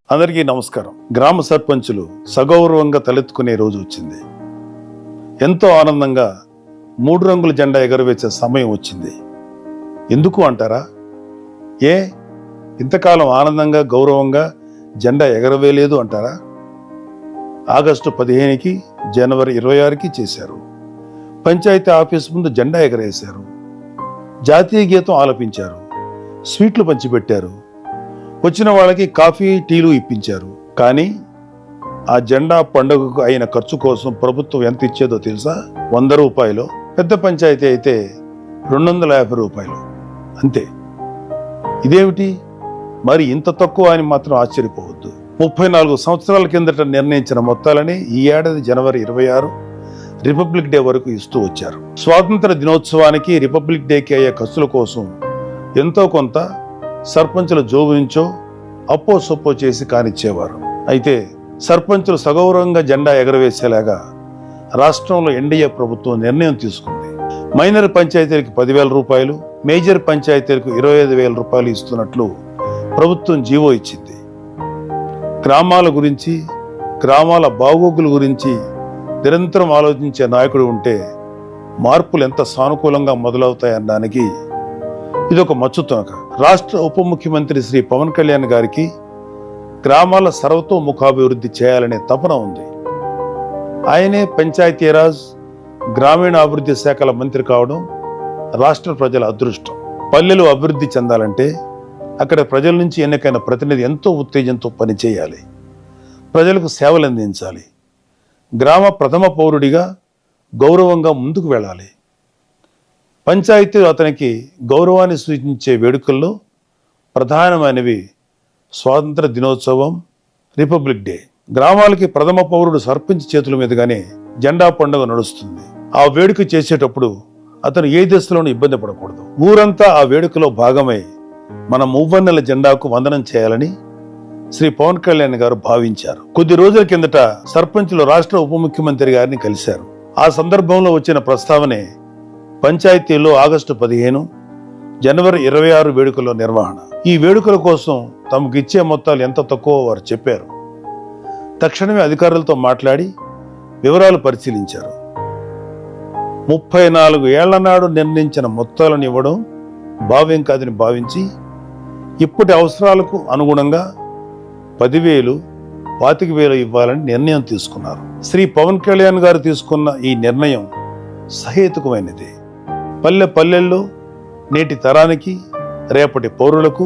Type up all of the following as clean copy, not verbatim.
అందరికీ నమస్కారం. గ్రామ సర్పంచులు సగౌరవంగా తలెత్తుకునే రోజు వచ్చింది. ఎంతో ఆనందంగా 3 రంగుల జెండా ఎగరవేసే సమయం వచ్చింది. ఎందుకు అంటారా? ఇంతకాలం ఆనందంగా గౌరవంగా జెండా ఎగరవేయలేదు అంటారా? ఆగస్టు 15కి జనవరి 26కి చేశారు. పంచాయతీ ఆఫీస్ ముందు జెండా ఎగరేశారు. జాతీయ గీతం ఆలపించారు. స్వీట్లు పంచిపెట్టారు. వచ్చిన వాళ్ళకి కాఫీ టీలు ఇప్పించారు. కానీ ఆ జెండా పండుగకు అయిన ఖర్చు కోసం ప్రభుత్వం ఎంత ఇచ్చేదో తెలుసా? 100 రూపాయలు. పెద్ద పంచాయతీ అయితే 250 రూపాయలు అంతే. ఇదేమిటి మరి ఇంత తక్కువ అని మాత్రం ఆశ్చర్యపోవద్దు. 34 సంవత్సరాల కిందట నిర్ణయించిన మొత్తాలని ఈ ఏడాది జనవరి 26 రిపబ్లిక్ డే వరకు ఇస్తూ వచ్చారు. స్వాతంత్ర దినోత్సవానికి రిపబ్లిక్ డేకి అయ్యే ఖర్చుల కోసం ఎంతో కొంత సర్పంచుల జోబు నుంచో అప్పో సొప్పో చేసి కానిచ్చేవారు. అయితే సర్పంచులు సగౌరవంగా జెండా ఎగరవేసేలాగా రాష్ట్రంలో ఎన్డీఏ ప్రభుత్వం నిర్ణయం తీసుకుంది. మైనర్ పంచాయతీలకు 10,000 రూపాయలు, మేజర్ పంచాయతీలకు 25,000 రూపాయలు ఇస్తున్నట్లు ప్రభుత్వం జీవో ఇచ్చింది. గ్రామాల గురించి, గ్రామాల బాగోగుల గురించి నిరంతరం ఆలోచించే నాయకుడు ఉంటే మార్పులు ఎంత సానుకూలంగా మొదలవుతాయనడానికి ఇదొక మచ్చుతునక. రాష్ట్ర ఉప ముఖ్యమంత్రి శ్రీ పవన్ కళ్యాణ్ గారికి గ్రామాల సర్వతోముఖాభివృద్ధి చేయాలనే తపన ఉంది. ఆయనే పంచాయతీరాజ్ గ్రామీణాభివృద్ధి శాఖల మంత్రి కావడం రాష్ట్ర ప్రజల అదృష్టం. పల్లెలు అభివృద్ధి చెందాలంటే అక్కడ ప్రజల నుంచి ఎన్నికైన ప్రతినిధి ఎంతో ఉత్తేజంతో పనిచేయాలి. ప్రజలకు సేవలు అందించాలి. గ్రామ ప్రథమ పౌరుడిగా గౌరవంగా ముందుకు వెళ్ళాలి. పంచాయతీలు అతనికి గౌరవాన్ని సూచించే వేడుకల్లో ప్రధానమైనవి స్వాతంత్ర దినోత్సవం, రిపబ్లిక్ డే. గ్రామాలకి ప్రథమ పౌరుడు సర్పంచ్ చేతుల మీదుగానే జెండా పండుగ నడుస్తుంది. ఆ వేడుక చేసేటప్పుడు అతను ఏ దశలోనూ ఇబ్బంది పడకూడదు. ఊరంతా ఆ వేడుకలో భాగమై మన మువ్వన్నెల జెండాకు వందనం చేయాలని శ్రీ పవన్ కళ్యాణ్ గారు భావించారు. కొద్ది రోజుల కిందట సర్పంచులు రాష్ట్ర ఉప ముఖ్యమంత్రి గారిని కలిశారు. ఆ సందర్భంలో వచ్చిన ప్రస్తావనే పంచాయతీలో ఆగస్టు 15, జనవరి 26 వేడుకల నిర్వహణ. ఈ వేడుకల కోసం తమకు ఇచ్చే మొత్తాలు ఎంత తక్కువ వారు చెప్పారు. తక్షణమే అధికారులతో మాట్లాడి వివరాలు పరిశీలించారు. 34 ఏళ్ల నాడు నిర్ణయించిన మొత్తాలను ఇవ్వడం భావ్యం కాదని భావించి ఇప్పటి అవసరాలకు అనుగుణంగా 10,000, 25,000 ఇవ్వాలని నిర్ణయం తీసుకున్నారు. శ్రీ పవన్ కళ్యాణ్ గారు తీసుకున్న ఈ నిర్ణయం సహేతుకమైనది. పల్లెల్లో నేటి తరానికి, రేపటి పౌరులకు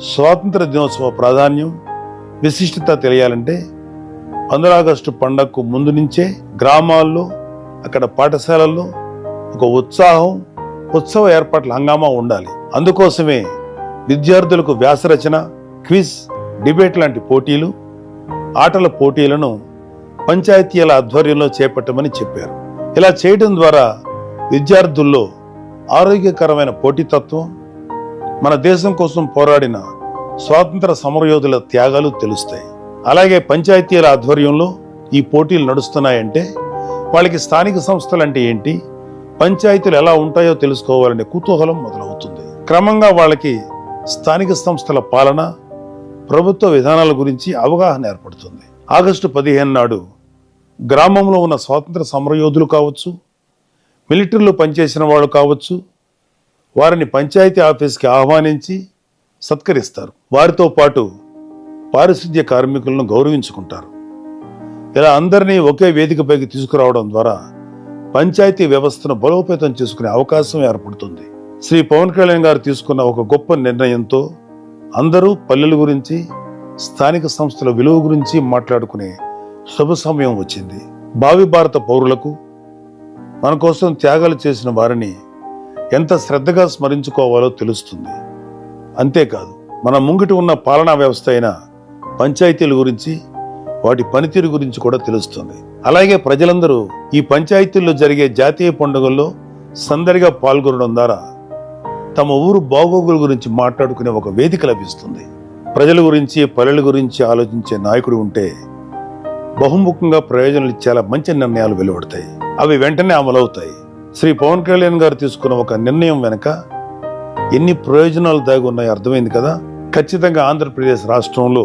స్వాతంత్ర దినోత్సవ ప్రాధాన్యం, విశిష్టత తెలియాలంటే 15 ఆగస్టు పండగకు ముందు నుంచే గ్రామాల్లో, అక్కడ పాఠశాలల్లో ఒక ఉత్సవ ఏర్పాట్ల హంగామా ఉండాలి. అందుకోసమే విద్యార్థులకు వ్యాసరచన, క్విజ్, డిబేట్ లాంటి పోటీలు, ఆటల పోటీలను పంచాయతీల ఆధ్వర్యంలో చేపట్టమని చెప్పారు. ఇలా చేయడం ద్వారా విద్యార్థుల్లో ఆరోగ్యకరమైన పోటీతత్వం, మన దేశం కోసం పోరాడిన స్వాతంత్ర సమరయోధుల త్యాగాలు తెలుస్తాయి. అలాగే పంచాయతీల ఆధ్వర్యంలో ఈ పోటీలు నడుస్తున్నాయంటే వాళ్ళకి స్థానిక సంస్థలు అంటే ఏంటి, పంచాయతీలు ఎలా ఉంటాయో తెలుసుకోవాలనే కుతూహలం మొదలవుతుంది. క్రమంగా వాళ్ళకి స్థానిక సంస్థల పాలన, ప్రభుత్వ విధానాల గురించి అవగాహన ఏర్పడుతుంది. ఆగస్టు 15 నాడు గ్రామంలో ఉన్న స్వాతంత్ర సమరయోధులు కావచ్చు, మిలిటరీలో పనిచేసిన వాళ్ళు కావచ్చు, వారిని పంచాయతీ ఆఫీస్కి ఆహ్వానించి సత్కరిస్తారు. వారితో పాటు పారిశుద్ధ్య కార్మికులను గౌరవించుకుంటారు. ఇలా అందరినీ ఒకే వేదికపైకి తీసుకురావడం ద్వారా పంచాయతీ వ్యవస్థను బలోపేతం చేసుకునే అవకాశం ఏర్పడుతుంది. శ్రీ పవన్ కళ్యాణ్ గారు తీసుకున్న ఒక గొప్ప నిర్ణయంతో అందరూ పల్లెల గురించి, స్థానిక సంస్థల విలువ గురించి మాట్లాడుకునే శుభ సమయం వచ్చింది. భావి భారత పౌరులకు, మన కోసం త్యాగాలు చేసిన వారిని ఎంత శ్రద్ధగా స్మరించుకోవాలో తెలుస్తుంది. అంతేకాదు, మన ముంగిటి ఉన్న పాలనా వ్యవస్థ అయిన పంచాయతీల గురించి, వాటి పనితీరు గురించి కూడా తెలుస్తుంది. అలాగే ప్రజలందరూ ఈ పంచాయతీల్లో జరిగే జాతీయ పండుగల్లో సందడిగా పాల్గొనడం ద్వారా తమ ఊరు బాగోగుల గురించి మాట్లాడుకునే ఒక వేదిక లభిస్తుంది. ప్రజల గురించి, పల్లెల గురించి ఆలోచించే నాయకుడు ఉంటే బహుముఖంగా ప్రయోజనాలు ఇచ్చేలా మంచి నిర్ణయాలు వెలువడతాయి. అవి వెంటనే అమలవుతాయి. శ్రీ పవన్ కళ్యాణ్ గారు తీసుకున్న ఒక నిర్ణయం వెనుక ఎన్ని ప్రయోజనాలు దాగి ఉన్నాయో అర్థమైంది కదా. ఖచ్చితంగా ఆంధ్రప్రదేశ్ రాష్ట్రంలో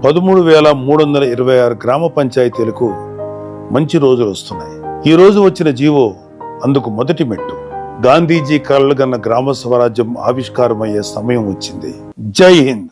13,326 గ్రామ పంచాయతీలకు మంచి రోజులు వస్తున్నాయి. ఈ రోజు వచ్చిన జీవో అందుకు మొదటి మెట్టు. గాంధీజీ కలలుగన్న గ్రామ స్వరాజ్యం ఆవిష్కారమయ్యే సమయం వచ్చింది. జై హింద్.